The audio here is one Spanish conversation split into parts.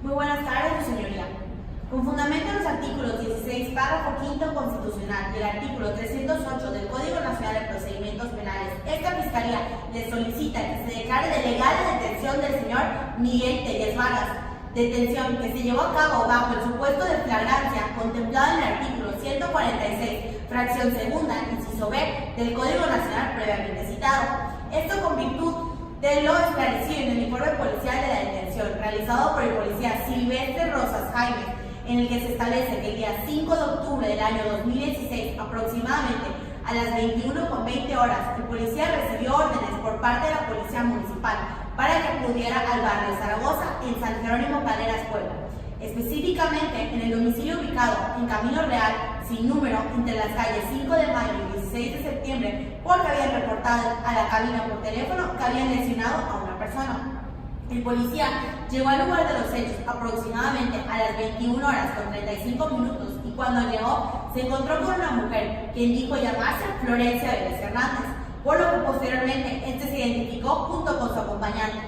Muy buenas tardes, su señoría. Con fundamento en los artículos 16, párrafo 5 constitucional y el artículo 308 del Código Nacional de Procedimientos Penales, esta Fiscalía le solicita que se declare de legal la detención del señor Miguel Tellez Vargas, detención que se llevó a cabo bajo el supuesto de flagrancia contemplado en el artículo 146, fracción segunda, inciso B, del Código Nacional previamente citado. Esto con virtud de lo esclarecido en el informe policial de la detención realizado por el policía Silvestre Rosas Jaime, en el que se establece que el día 5 de octubre del año 2016, aproximadamente a las 21:20 horas, el policía recibió órdenes por parte de la Policía Municipal para que acudiera al barrio de Zaragoza, en San Jerónimo Calderas, Puebla, específicamente en el domicilio ubicado en Camino Real, sin número, entre las calles 5 de mayo y 16 de septiembre, porque habían reportado a la cabina por teléfono que habían lesionado a una persona. El policía llegó al lugar de los hechos aproximadamente a las 21:35 y cuando llegó se encontró con una mujer quien dijo llamarse Florencia Vélez Hernández, por lo que posteriormente este se identificó junto con su acompañante.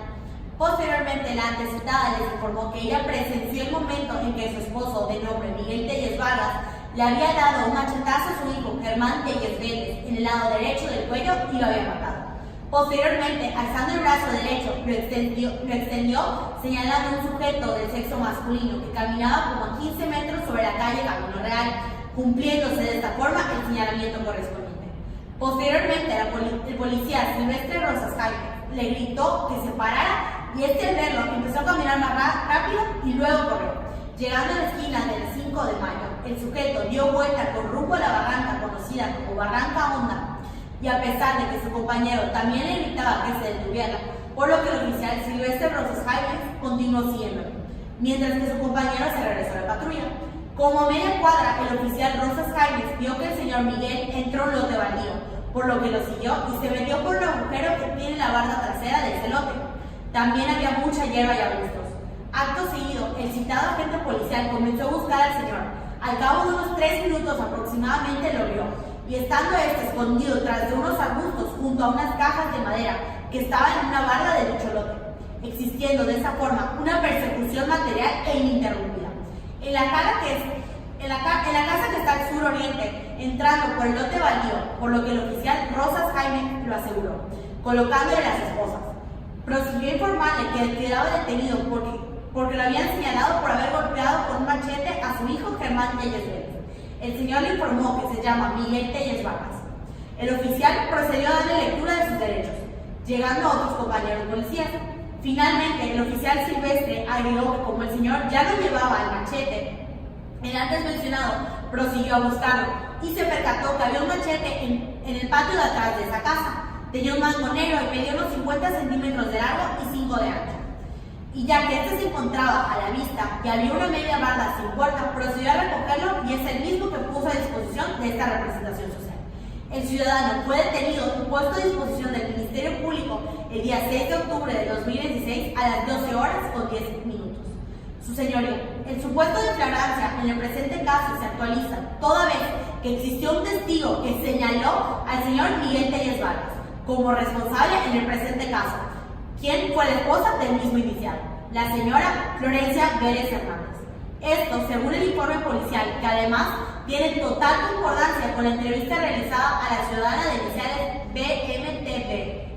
Posteriormente la antecitada les informó que ella presenció el momento en que su esposo, de nombre Miguel Tellez Vargas, le había dado un machetazo a su hijo Germán Tellez Vélez en el lado derecho del cuello y lo había matado. Posteriormente, alzando el brazo derecho, lo extendió señalando a un sujeto del sexo masculino que caminaba como a 15 metros sobre la calle Camino Real, cumpliéndose de esta forma el señalamiento correspondiente. Posteriormente, el policía Silvestre Rosas Jaime le gritó que se parara y al verlo empezó a caminar más rápido y luego corrió. Llegando a la esquina del 5 de mayo, el sujeto dio vuelta con rumbo a la barranca conocida como Barranca Honda, y a pesar de que su compañero también le gritaba que se detuviera, por lo que el oficial Silvestre Rosas Jaime continuó siguiéndolo, mientras que su compañero se regresó a la patrulla. Como a media cuadra, el oficial Rosas Jaime vio que el señor Miguel entró en un lote baldío, por lo que lo siguió y se metió por un agujero que tiene la barda trasera de ese lote. También había mucha hierba y arbustos. Acto seguido, el citado agente policial comenzó a buscar al señor. Al cabo de unos 3 minutos aproximadamente lo vio, y estando este escondido tras de unos arbustos junto a unas cajas de madera que estaban en una barda de dicho lote, existiendo de esa forma una persecución material e ininterrumpida. En la casa que está al suroriente, entrando por el lote baldío, por lo que el oficial Rosas Jaime lo aseguró, colocándole las esposas. Prosiguió a informarle que quedaba detenido porque lo habían señalado por haber golpeado con un machete a su hijo Germán Tellez Vélez. El señor le informó que se llama Miguel Tellez Vargas. El oficial procedió a darle lectura de sus derechos, llegando a otros compañeros policías. Finalmente, el oficial Silvestre agregó que como el señor ya no llevaba el machete, el antes mencionado prosiguió a buscarlo y se percató que había un machete en el patio de atrás de esa casa. Tenía un mango negro y medía unos 50 centímetros de largo y 5 de ancho. Y ya que este se encontraba a la vista y había una media barda sin puerta, procedió a recogerlo y es el mismo que puso a disposición de esta representación social. El ciudadano fue detenido y puesto a disposición del Ministerio Público el día 6 de octubre de 2016 a las 12:10. Su señoría, el supuesto de flagrancia en el presente caso se actualiza toda vez que existió un testigo que señaló al señor Miguel Tellez Vargas como responsable en el presente caso, quien fue la esposa del mismo indiciado, la señora Florencia Vélez Hernández. Esto según el informe policial, que además tiene total concordancia con la entrevista realizada a la ciudadana de iniciales BMTP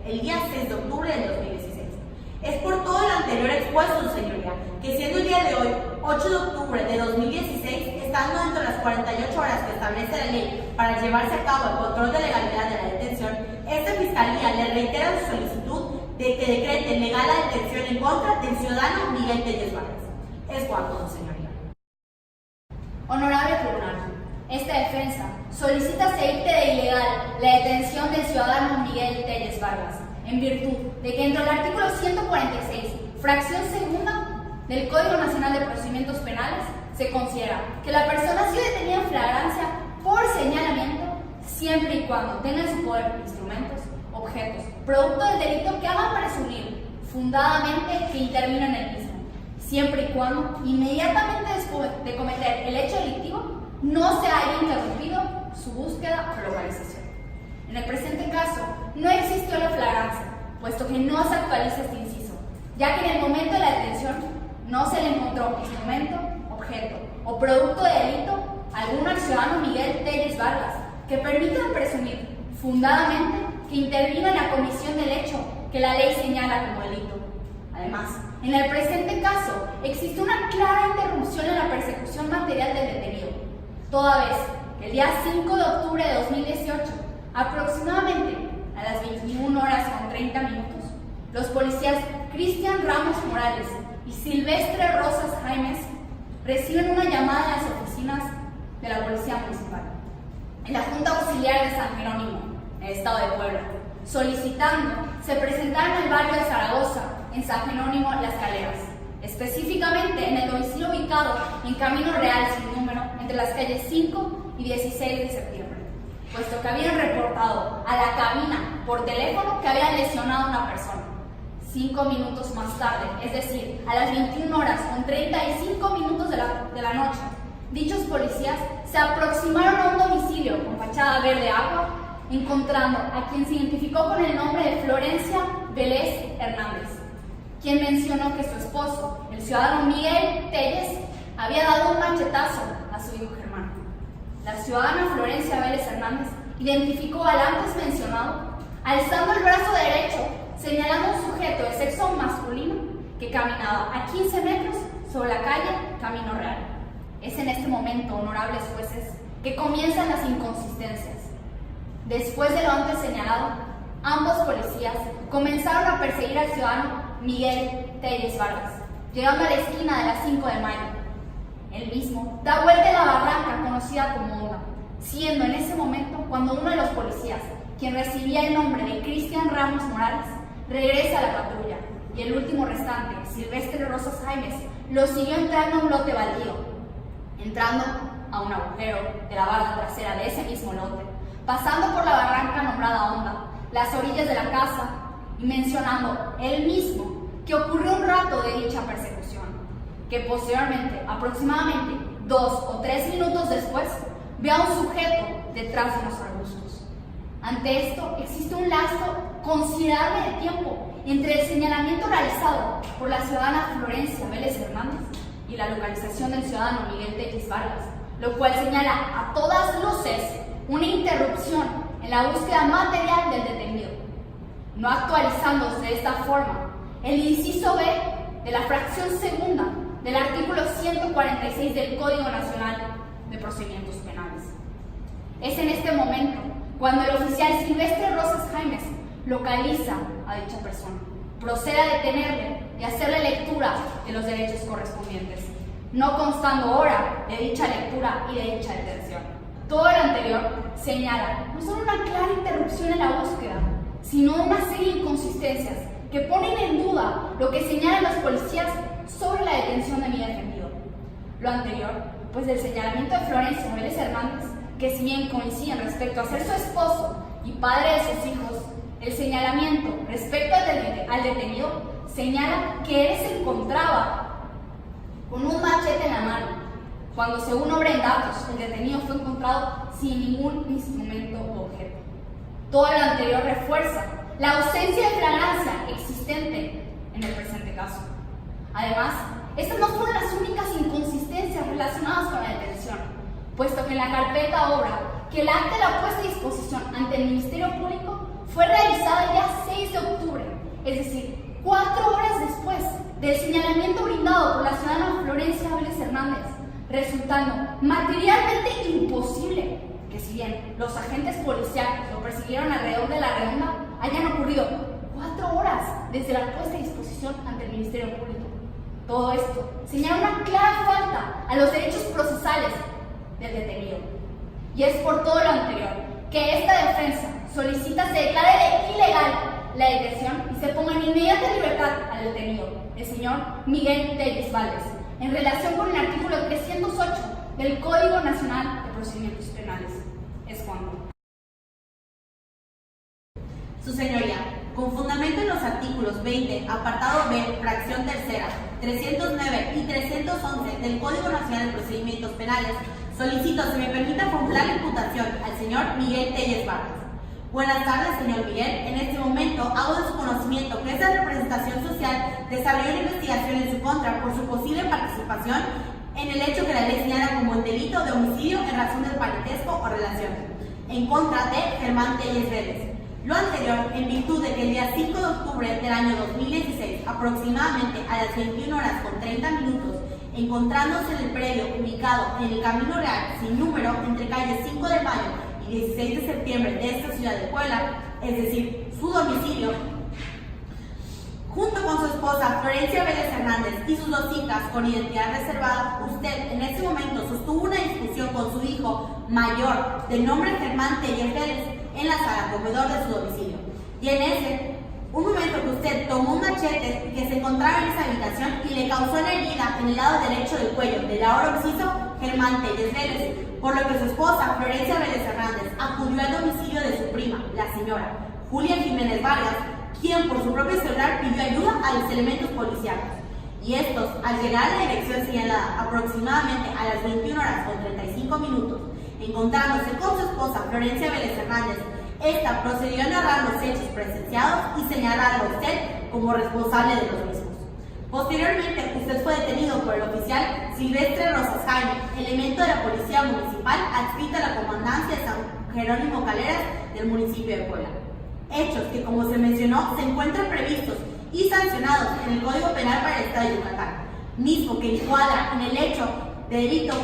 el día 6 de octubre del 2016. Es por todo lo anterior expuesto, su señoría, que siendo el día de hoy, 8 de octubre de 2016, estando dentro de las 48 horas que establece la ley para llevarse a cabo el control de legalidad de la detención, esta Fiscalía le reitera su solicitud de que decrete legal la detención en contra del ciudadano Miguel Tellez Vargas. Es cuanto, su señoría. Honorable Tribunal, esta defensa solicita se dicte de ilegal la detención del ciudadano Miguel Tellez Vargas, en virtud de que dentro del artículo 146, fracción segunda del Código Nacional de Procedimientos Penales, se considera que la persona ha sido detenida en flagrancia por señalamiento siempre y cuando tenga en su poder instrumentos, objetos, producto del delito que hagan presumir fundadamente que intervino en el mismo, siempre y cuando inmediatamente después de cometer el hecho delictivo no se haya interrumpido su búsqueda o localización. En el presente caso, no existió la flagrancia, puesto que no se actualiza este inciso, ya que en el momento de la detención no se le encontró instrumento, objeto o producto de delito alguno al ciudadano Miguel Telles Vargas que permita presumir fundadamente que intervino en la comisión del hecho que la ley señala como delito. Además, en el presente caso existe una clara interrupción en la persecución material del detenido, toda vez que el día 5 de octubre de 2018, aproximadamente a las 21:30, los policías Cristian Ramos Morales y Silvestre Rosas Jaimes reciben una llamada en las oficinas de la Policía Municipal, en la Junta Auxiliar de San Jerónimo, en el estado de Puebla, solicitando se presentaran en el barrio de Zaragoza, en San Jerónimo Las Caleras, específicamente en el domicilio ubicado en Camino Real sin número, entre las calles 5 y 16 de septiembre, puesto que habían reportado a la cabina por teléfono que habían lesionado a una persona. 5 minutos más tarde, es decir, a las 21:35 de la noche, dichos policías se aproximaron a un domicilio con fachada verde agua, encontrando a quien se identificó con el nombre de Florencia Vélez Hernández, quien mencionó que su esposo, el ciudadano Miguel Telles, había dado un machetazo a su hijo Germán. La ciudadana Florencia Vélez Hernández identificó al antes mencionado, alzando el brazo derecho, señalando a un sujeto de sexo masculino que caminaba a 15 metros sobre la calle Camino Real. Es en este momento, honorables jueces, que comienzan las inconsistencias. Después de lo antes señalado, ambos policías comenzaron a perseguir al ciudadano Miguel Telles Vargas, llegando a la esquina de las 5 de mayo. Él mismo da vuelta en la barranca conocida como Onda, siendo en ese momento cuando uno de los policías, quien recibía el nombre de Cristian Ramos Morales, regresa a la patrulla, y el último restante, Silvestre Rosas Jaimes, lo siguió entrando a un lote baldío, entrando a un agujero de la barda trasera de ese mismo lote, pasando por la barranca nombrada Onda, las orillas de la casa, y mencionando él mismo que ocurrió un rato de dicha persecución, que posteriormente, aproximadamente 2 o 3 minutos después, ve a un sujeto detrás de unos arbustos. Ante esto, existe un lapso considerable de tiempo entre el señalamiento realizado por la ciudadana Florencia Vélez Hernández y la localización del ciudadano Miguel Telles Vargas, lo cual señala a todas luces una interrupción en la búsqueda material del detenido, no actualizándose de esta forma el inciso B de la fracción segunda del artículo 146 del Código Nacional de Procedimientos Penales. Es en este momento cuando el oficial Silvestre Rosas Jaimes localiza a dicha persona, procede a detenerle y hacerle lectura de los derechos correspondientes, no constando hora de dicha lectura y de dicha detención. Todo lo anterior señala no solo una clara interrupción en la búsqueda, sino una serie de inconsistencias que ponen en duda lo que señalan los policías sobre la detención de mi defendido. Lo anterior, pues del señalamiento de Florencia Vélez Hernández, que si bien coinciden respecto a ser su esposo y padre de sus hijos, el señalamiento respecto al detenido señala que él se encontraba con un machete en la mano, cuando según obra en datos, el detenido fue encontrado sin ningún instrumento o objeto. Todo lo anterior refuerza la ausencia de flagrancia existente en el presente caso. Además, estas no fueron las únicas inconsistencias relacionadas con la detención, puesto que en la carpeta obra que el acta de la puesta a disposición ante el Ministerio Público fue realizada el día 6 de octubre, es decir, 4 horas después del señalamiento brindado por la ciudadana Florencia Vélez Hernández, resultando materialmente imposible que, si bien los agentes policiales lo persiguieron alrededor de la redonda, hayan ocurrido 4 horas desde la puesta a disposición ante el Ministerio Público. Todo esto señala una clara falta a los derechos procesales del detenido. Y es por todo lo anterior que esta defensa solicita se declare ilegal la detención y se ponga en inmediata libertad al detenido, el señor Miguel Telles Vargas, en relación con el artículo 308 del Código Nacional de Procedimientos Penales. Es cuanto. Su señoría, con fundamento en los artículos 20, apartado B, fracción tercera, 309 y 311 del Código Nacional de Procedimientos Penales, solicito se me permita formular la imputación al señor Miguel Telles Vargas. Buenas tardes, señor Miguel. En este momento hago de su conocimiento que esta representación contestación social desarrolló una investigación en su contra por su posible participación en el hecho que la ley señala como el delito de homicidio en razón del parentesco o relación, en contra de Germán Telles Vélez. Lo anterior, en virtud de que el día 5 de octubre del año 2016, aproximadamente a las 21:30, encontrándose en el predio ubicado en el Camino Real sin número entre calles 5 de Mayo y 16 de septiembre de esta ciudad de Puebla, es decir, su domicilio, junto con su esposa Florencia Vélez Hernández y sus dos hijas con identidad reservada, usted en ese momento sostuvo una discusión con su hijo mayor de nombre Germán Telles Vélez en la sala comedor de su domicilio. Y en ese un momento que usted tomó un machete que se encontraba en esa habitación y le causó la herida en el lado derecho del cuello del ahora occiso Germán Telles Vélez, por lo que su esposa Florencia Vélez Hernández acudió al domicilio de su prima, la señora Julia Jiménez Vargas, quien por su propio celular pidió ayuda a los elementos policiales. Y estos, al llegar a la dirección señalada aproximadamente a las 21:35, encontrándose con su esposa Florencia Vélez Hernández, esta procedió a narrar los hechos presenciados y señalarlo a usted como responsable de los mismos. Posteriormente, usted fue detenido por el oficial Silvestre Rosas Jaime, elemento de la Policía Municipal adscrito a la Comandancia de San Jerónimo Caleras del municipio de Puebla. Hechos que, como se mencionó, se encuentran previstos y sancionados en el Código Penal para el Estado de Yucatán, mismo que encuadra en el hecho de delito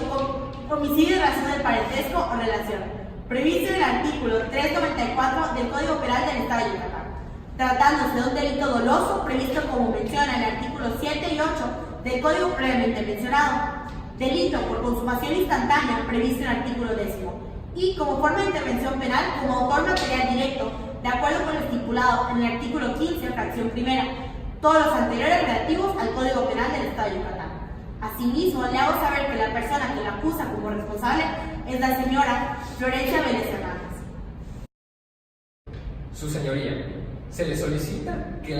homicidio en razón del parentesco o relación, previsto en el artículo 394 del Código Penal del Estado de Yucatán, tratándose de un delito doloso previsto como menciona en el artículo 7 y 8 del Código previamente mencionado, delito por consumación instantánea previsto en el artículo 10, y como forma de intervención penal como autor material directo, de acuerdo con lo estipulado en el artículo 15, fracción primera, todos los anteriores relativos al Código Penal del Estado de Yucatán. Asimismo, le hago saber que la persona que la acusa como responsable es la señora Florencia Vélez Hernández. Su señoría, se le solicita que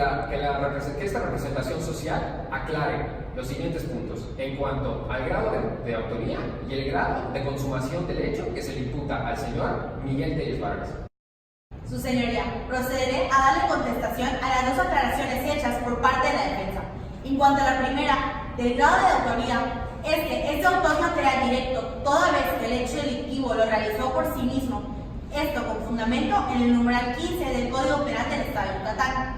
esta representación social aclare los siguientes puntos en cuanto al grado de autoría y el grado de consumación del hecho que se le imputa al señor Miguel Telles Vargas. Su señoría, procederé a darle contestación a las dos aclaraciones hechas por parte de la defensa. En cuanto a la primera, del grado de autoría, es que este autor material directo, toda vez que el hecho delictivo lo realizó por sí mismo, esto con fundamento en el numeral 15 del Código Penal del Estado de Yucatán.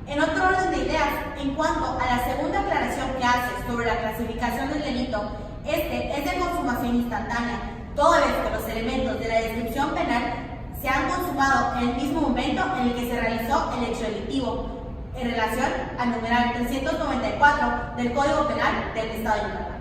En otro orden de ideas, en cuanto a la segunda aclaración que hace sobre la clasificación del delito, este es de consumación instantánea, toda vez que los elementos de la descripción penal se han consumado en el mismo momento en el que se realizó el hecho delictivo, en relación al numeral 394 del Código Penal del Estado de Yucatán.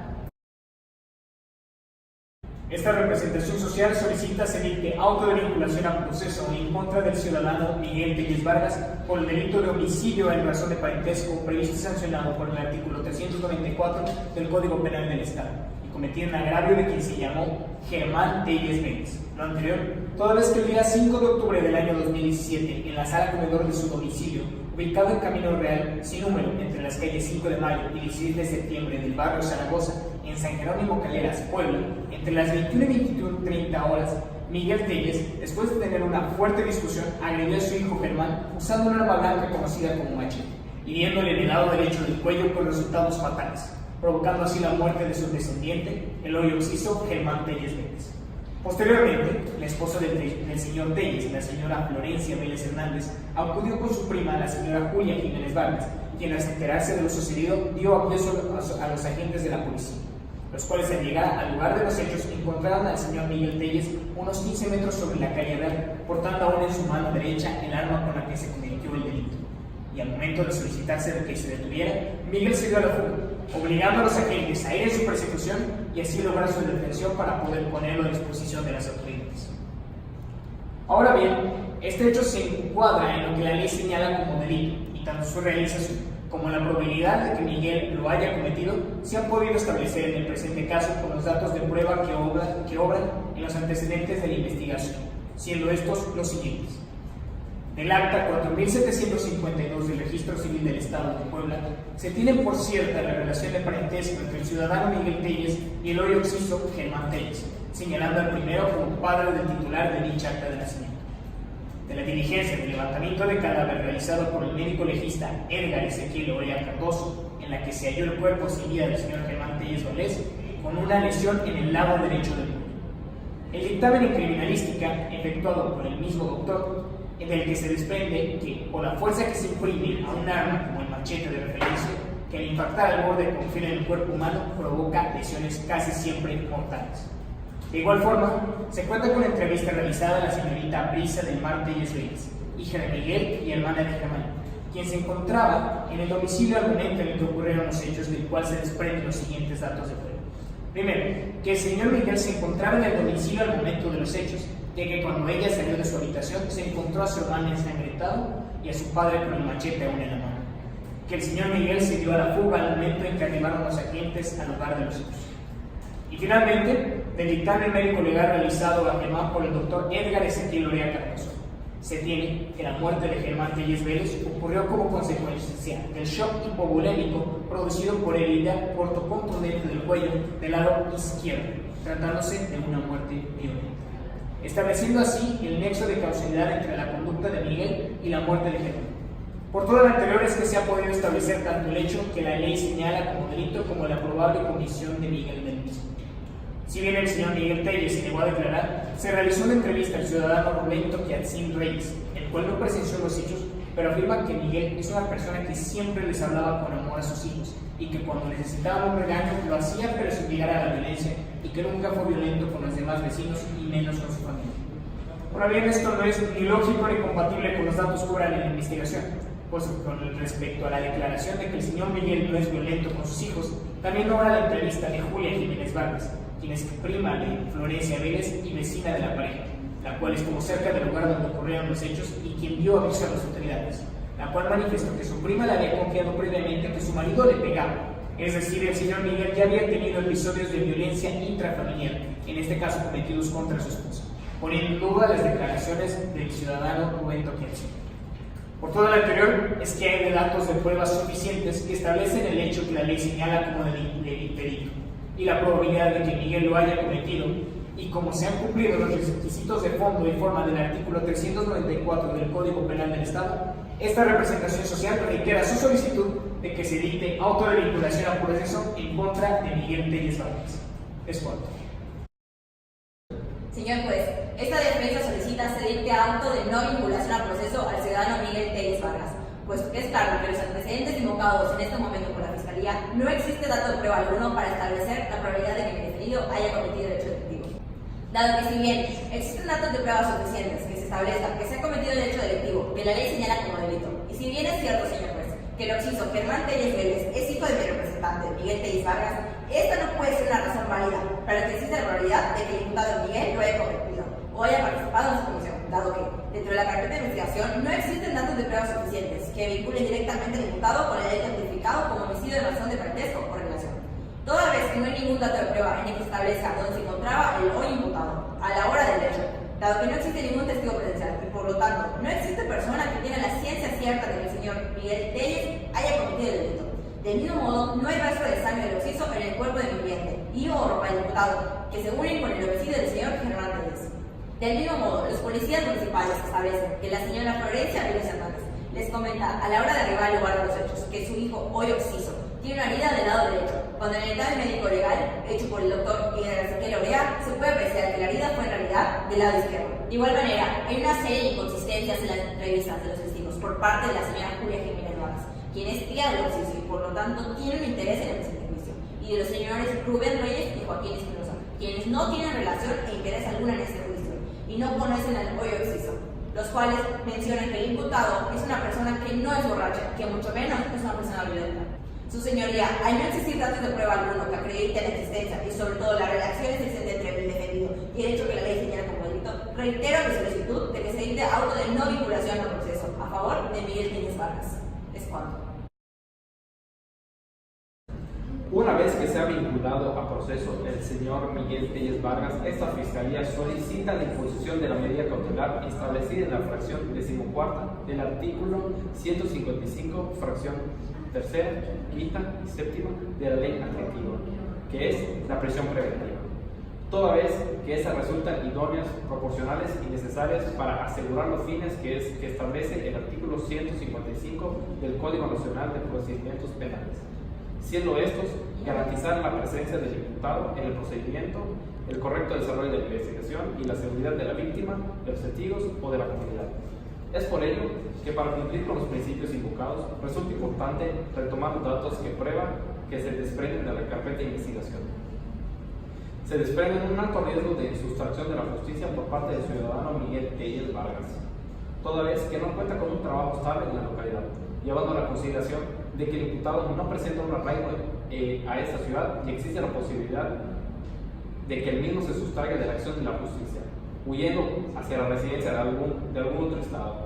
Esta representación social solicita se dicte auto de vinculación a proceso en contra del ciudadano Miguel Telles Vargas por el delito de homicidio en razón de parentesco previsto y sancionado por el artículo 394 del Código Penal del Estado y cometido en agravio de quien se llamó Germán Telles Vélez. Lo anterior, toda vez que el día 5 de octubre del año 2017, en la sala comedor de su domicilio, ubicado en Camino Real, sin número, entre las calles 5 de Mayo y 16 de septiembre del barrio Zaragoza, en San Jerónimo Caleras, Puebla, entre las 21 y 21:30, Miguel Telles, después de tener una fuerte discusión, agredió a su hijo Germán usando una arma blanca conocida como machete, hiriéndole en el lado derecho del cuello con resultados fatales, provocando así la muerte de su descendiente, el hoy occiso Germán Telles Vélez. Posteriormente, la esposa del señor Telles, la señora Florencia Vélez Hernández, acudió con su prima, la señora Julia Jiménez Vargas, quien al enterarse de lo sucedido dio aviso a los agentes de la policía, los cuales al llegar al lugar de los hechos encontraron al señor Miguel Telles unos 15 metros sobre la calle Real, portando aún en su mano derecha el arma con la que se cometió el delito. Y al momento de solicitarse de que se detuviera, Miguel se dio a la fuga, obligando a los agentes a ir en su persecución y así lograr su detención para poder ponerlo a disposición de las autoridades. Ahora bien, este hecho se encuadra en lo que la ley señala como delito, y tanto su realización como la probabilidad de que Miguel lo haya cometido se han podido establecer en el presente caso con los datos de prueba que obran en los antecedentes de la investigación, siendo estos los siguientes. Del acta 4752 del Registro Civil del Estado de Puebla, se tiene por cierta la relación de parentesco entre el ciudadano Miguel Telles y el hoy occiso Germán Telles, señalando al primero como padre del titular de dicha acta de nacimiento. de la diligencia de levantamiento de cadáver realizado por el médico legista Edgar Ezequiel Orea Cardoso, en la que se halló el cuerpo sin vida del señor Germán Telles Valdés, con una lesión en el lado derecho del cuerpo. El dictamen en criminalística, efectuado por el mismo doctor, en el que se desprende que, por la fuerza que se imprime a un arma como el machete de referencia, que al impactar al borde confiere en el cuerpo humano provoca lesiones casi siempre mortales. De igual forma, se cuenta con la entrevista realizada a la señorita Brisa del Mar Telles Vélez, hija de Miguel y hermana de Germán, quien se encontraba en el domicilio al momento en el que ocurrieron los hechos, del cual se desprenden los siguientes datos de prueba. Primero, que el señor Miguel se encontraba en el domicilio al momento de los hechos, ya que cuando ella salió de su habitación se encontró a su hermana ensangrentado y a su padre con el machete aún en la mano. Que el señor Miguel se dio a la fuga al momento en que arribaron los agentes al lugar de los hechos. Y finalmente, del dictamen médico legal realizado a Germán por el doctor Edgar Ezequiel Orea Cardoso, se tiene que la muerte de Germán Telles Vélez ocurrió como consecuencia del shock hipovolémico producido por herida cortocontundente del cuello del lado izquierdo, tratándose de una muerte violenta, estableciendo así el nexo de causalidad entre la conducta de Miguel y la muerte de Germán. Por todo lo anterior es que se ha podido establecer tanto el hecho que la ley señala como delito como la probable comisión de Miguel del mismo. Si bien el señor Miguel Telles se negó a declarar, se realizó una entrevista al ciudadano Rubén Toquiatzin Reyes, el cual no presenció los hechos, pero afirma que Miguel es una persona que siempre les hablaba con amor a sus hijos y que cuando necesitaban un regaño lo hacía pero sin llegar a la violencia, y que nunca fue violento con los demás vecinos y menos con su familia. Ahora bien, esto no es ni lógico ni compatible con los datos que obran en la investigación, pues con respecto a la declaración de que el señor Miguel no es violento con sus hijos, también obra la entrevista de Julia Jiménez Vargas, quien es prima de Florencia Vélez y vecina de la pareja, la cual estuvo cerca del lugar donde ocurrieron los hechos y quien dio aviso a las autoridades, la cual manifestó que su prima le había confiado previamente que su marido le pegaba, es decir, el señor Miguel ya había tenido episodios de violencia intrafamiliar, en este caso cometidos contra su esposa, poniendo en duda las declaraciones del ciudadano Rubén Toquiatzin. Por todo lo anterior, es que hay datos de pruebas suficientes que establecen el hecho que la ley señala como delito y la probabilidad de que Miguel lo haya cometido, y como se han cumplido los requisitos de fondo y forma del artículo 394 del Código Penal del Estado, esta representación social reitera su solicitud de que se dicte auto de vinculación a proceso en contra de Miguel Telles Valdés. Es cuanto. Señor juez, esta defensa solicita se dicte auto de no vinculación a proceso al ciudadano Miguel Telles Vargas, puesto que es claro que los antecedentes invocados en este momento por la Fiscalía no existe dato de prueba alguno para establecer la probabilidad de que el detenido haya cometido el hecho delictivo. Dado que si bien existen datos de prueba suficientes que se establezca que se ha cometido el hecho delictivo, que la ley señala como delito, y si bien es cierto, señor juez, que el occiso Germán Telles Vélez es hijo de mi representante, Miguel Telles Vargas, esta no puede ser una razón válida para que exista la probabilidad de que el imputado Miguel lo haya cometido o haya participado en su comisión, dado que, dentro de la carpeta de investigación, no existen datos de prueba suficientes que vinculen directamente al imputado con el hecho identificado como homicidio de razón de parentesco o relación. Toda vez que no hay ningún dato de prueba en el que establezca dónde se encontraba el hoy imputado a la hora del hecho, dado que no existe ningún testigo presencial y por lo tanto no existe persona que tenga la ciencia cierta de que el señor Miguel Telles haya cometido el delito. Del mismo modo, no hay rastro de sangre del occiso en el cuerpo del viviente y o ropa del imputado que se unen con el homicidio del señor Germán Telles. Del mismo modo, los policías municipales establecen que la señora Florencia Vélez Hernández les comenta a la hora de arribar al lugar de los hechos que su hijo, hoy occiso, tiene una herida del lado derecho, cuando en el dictamen médico legal hecho por el doctor Ezequiel Orea se puede apreciar que la herida fue en realidad del lado izquierdo. De igual manera, hay una serie de inconsistencias en las entrevistas de los testigos por parte de la señora Julia Jiménez Vargas, quien es tía del occiso y por lo tanto tiene un interés en el presente juicio, y de los señores Rubén Reyes y Joaquín Espinosa, quienes no tienen relación e interés alguna en este juicio y no conocen al hoy occiso, los cuales mencionan que el imputado es una persona que no es borracha, que mucho menos es una persona violenta. Su señoría, al no existir datos de prueba alguno que acredite la existencia y sobre todo la relación existente entre el defendido y el hecho que la ley señala como delito, reitero mi solicitud de que se dicte auto de no vinculación al proceso a favor de Miguel Telles Vargas. Es cuanto. Una vez que se ha vinculado a proceso el señor Miguel Telles Vargas, esta Fiscalía solicita la imposición de la medida cautelar establecida en la fracción 14ª del artículo 155, fracción 3ª, 5ª y 7ª de la ley antigua, que es la prisión preventiva. toda vez que estas resultan idóneas, proporcionales y necesarias para asegurar los fines que establece el artículo 155 del Código Nacional de Procedimientos Penales, siendo estos garantizar la presencia del imputado en el procedimiento, el correcto desarrollo de la investigación y la seguridad de la víctima, de los testigos o de la comunidad. Es por ello que para cumplir con los principios invocados resulta importante retomar los datos que prueban que se desprenden de la carpeta de investigación. Se desprende un alto riesgo de sustracción de la justicia por parte del ciudadano Miguel Telles Vargas, toda vez que no cuenta con un trabajo estable en la localidad, llevando a la consideración de que el imputado no presenta un arraigo a esta ciudad y existe la posibilidad de que el mismo se sustraiga de la acción de la justicia, huyendo hacia la residencia de algún otro estado.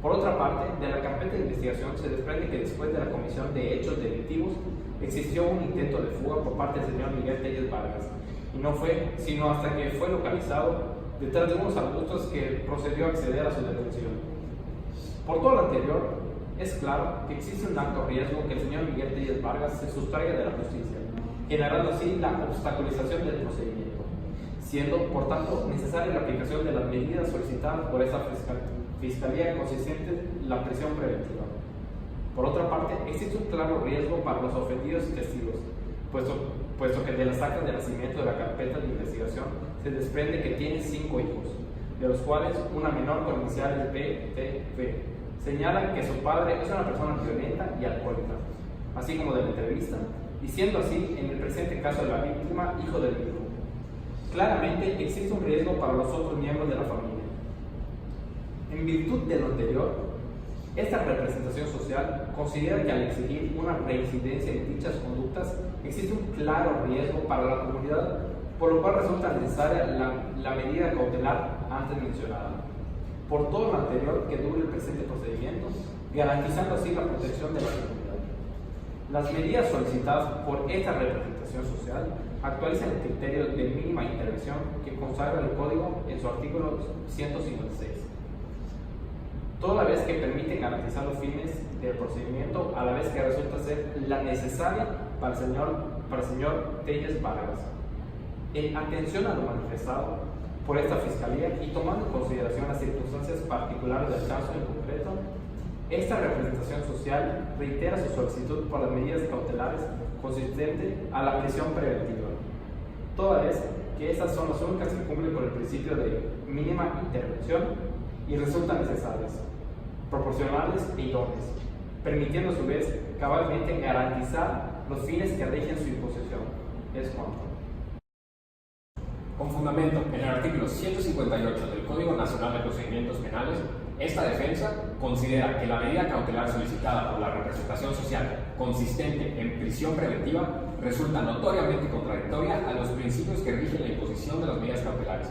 Por otra parte, de la carpeta de investigación se desprende que después de la comisión de hechos delictivos existió un intento de fuga por parte del señor Miguel Telles Vargas, y no fue sino hasta que fue localizado detrás de unos arbustos que procedió a acceder a su detención. Por todo lo anterior, es claro que existe un alto riesgo que el señor Miguel Telles Vargas se sustraiga de la justicia, generando así la obstaculización del procedimiento, siendo por tanto necesaria la aplicación de las medidas solicitadas por esa Fiscalía consistente en la prisión preventiva. Por otra parte, existe un claro riesgo para los ofendidos y testigos, puesto que de las actas de nacimiento de la carpeta de investigación se desprende que tiene 5 hijos, de los cuales una menor con iniciales BTV. Señalan que su padre es una persona violenta y alcohólica, así como de la entrevista, y siendo así, en el presente caso de la víctima, hijo del mismo. Claramente existe un riesgo para los otros miembros de la familia. En virtud de lo anterior, esta representación social considera que al exigir una reincidencia en dichas conductas existe un claro riesgo para la comunidad, por lo cual resulta necesaria la medida cautelar antes mencionada. Por todo lo anterior que dure el presente procedimiento, garantizando así la protección de la comunidad. Las medidas solicitadas por esta representación social actualizan el criterio de mínima intervención que consagra el Código en su artículo 156. Toda vez que permiten garantizar los fines del procedimiento, a la vez que resulta ser la necesaria para el señor Telles Vargas. En atención a lo manifestado por esta Fiscalía y tomando en consideración las circunstancias particulares del caso en concreto, esta representación social reitera su solicitud por las medidas cautelares consistentes a la prisión preventiva, toda vez que estas son las únicas que cumplen con el principio de mínima intervención y resultan necesarias, proporcionales e idóneas, permitiendo a su vez cabalmente garantizar los fines que rigen su imposición. Es cuanto. Con fundamento en el artículo 158 del Código Nacional de Procedimientos Penales, esta defensa considera que la medida cautelar solicitada por la representación social consistente en prisión preventiva resulta notoriamente contradictoria a los principios que rigen la imposición de las medidas cautelares,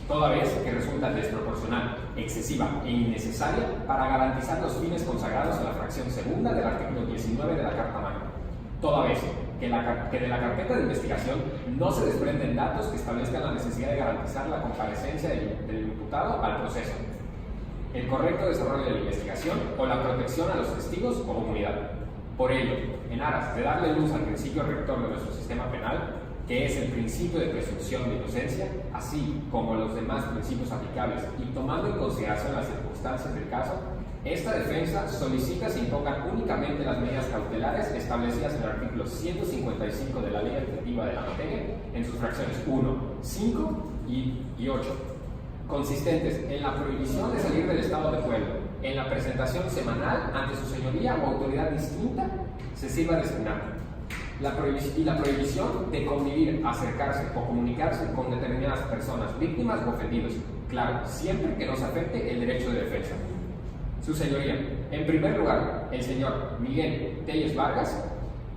toda vez que resulta desproporcional, excesiva e innecesaria para garantizar los fines consagrados en la fracción segunda del artículo 19 de la Carta Magna, toda vez que de la carpeta de investigación no se desprenden datos que establezcan la necesidad de garantizar la comparecencia del imputado al proceso, el correcto desarrollo de la investigación o la protección a los testigos o comunidad. Por ello, en aras de darle luz al principio rector de nuestro sistema penal, que es el principio de presunción de inocencia, así como los demás principios aplicables, y tomando en consideración las circunstancias del caso, esta defensa solicita se impongan únicamente las medidas cautelares establecidas en el artículo 155 de la Ley Efectiva de la Materia, en sus fracciones 1, 5 y 8, consistentes en la prohibición de salir del estado de pueblo, en la presentación semanal ante su señoría o autoridad distinta se sirva designada, la prohibición de convivir, acercarse o comunicarse con determinadas personas, víctimas o ofendidos, claro, siempre que no se afecte el derecho de defensa. Su señoría, en primer lugar, el señor Miguel Telles Vargas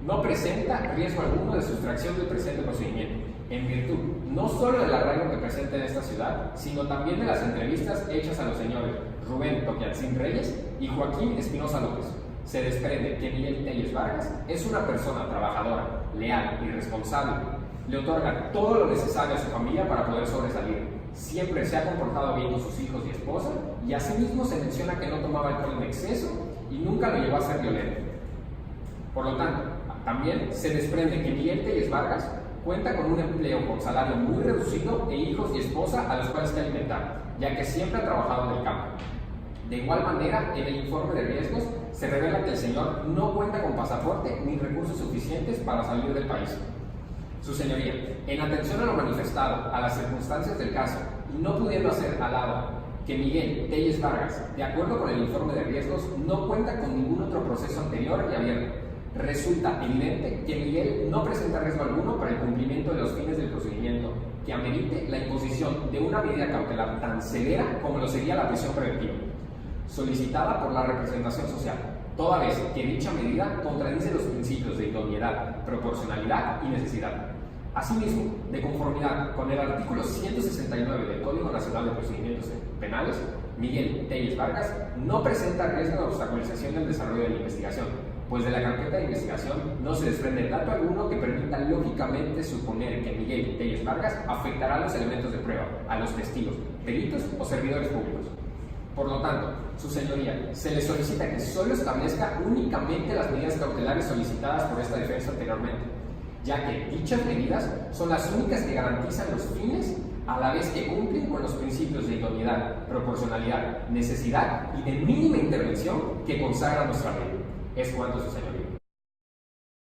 no presenta riesgo alguno de sustracción del presente procedimiento, en virtud no solo del arraigo que presenta en esta ciudad, sino también de las entrevistas hechas a los señores Rubén Toquiatzin Reyes y Joaquín Espinosa López. Se desprende que Miguel Telles Vargas es una persona trabajadora, leal y responsable. Le otorga todo lo necesario a su familia para poder sobresalir. Siempre se ha comportado bien con sus hijos y esposa, y asimismo se menciona que no tomaba alcohol en exceso y nunca lo llevó a ser violento. Por lo tanto, también se desprende que Miguel Telles Vargas cuenta con un empleo con salario muy reducido e hijos y esposa a los cuales que alimentar, ya que siempre ha trabajado en el campo. De igual manera, en el informe de riesgos se revela que el señor no cuenta con pasaporte ni recursos suficientes para salir del país. Su señoría, en atención a lo manifestado, a las circunstancias del caso, y no pudiendo hacer alado que Miguel Telles Vargas, de acuerdo con el informe de riesgos, no cuenta con ningún otro proceso anterior y abierto, resulta evidente que Miguel no presenta riesgo alguno para el cumplimiento de los fines del procedimiento que amerite la imposición de una medida cautelar tan severa como lo sería la prisión preventiva, solicitada por la representación social, toda vez que dicha medida contradice los principios de idoneidad, proporcionalidad y necesidad. Asimismo, de conformidad con el artículo 169 del Código Nacional de Procedimientos Penales, Miguel Telles Vargas no presenta riesgo de obstaculización del desarrollo de la investigación, pues de la carpeta de investigación no se desprende dato alguno que permita lógicamente suponer que Miguel Telles Vargas afectará a los elementos de prueba, a los testigos, peritos o servidores públicos. Por lo tanto, su señoría, se le solicita que solo establezca únicamente las medidas cautelares solicitadas por esta defensa anteriormente, ya que dichas medidas son las únicas que garantizan los fines a la vez que cumplen con los principios de idoneidad, proporcionalidad, necesidad y de mínima intervención que consagra nuestra ley. Es cuanto, su señoría.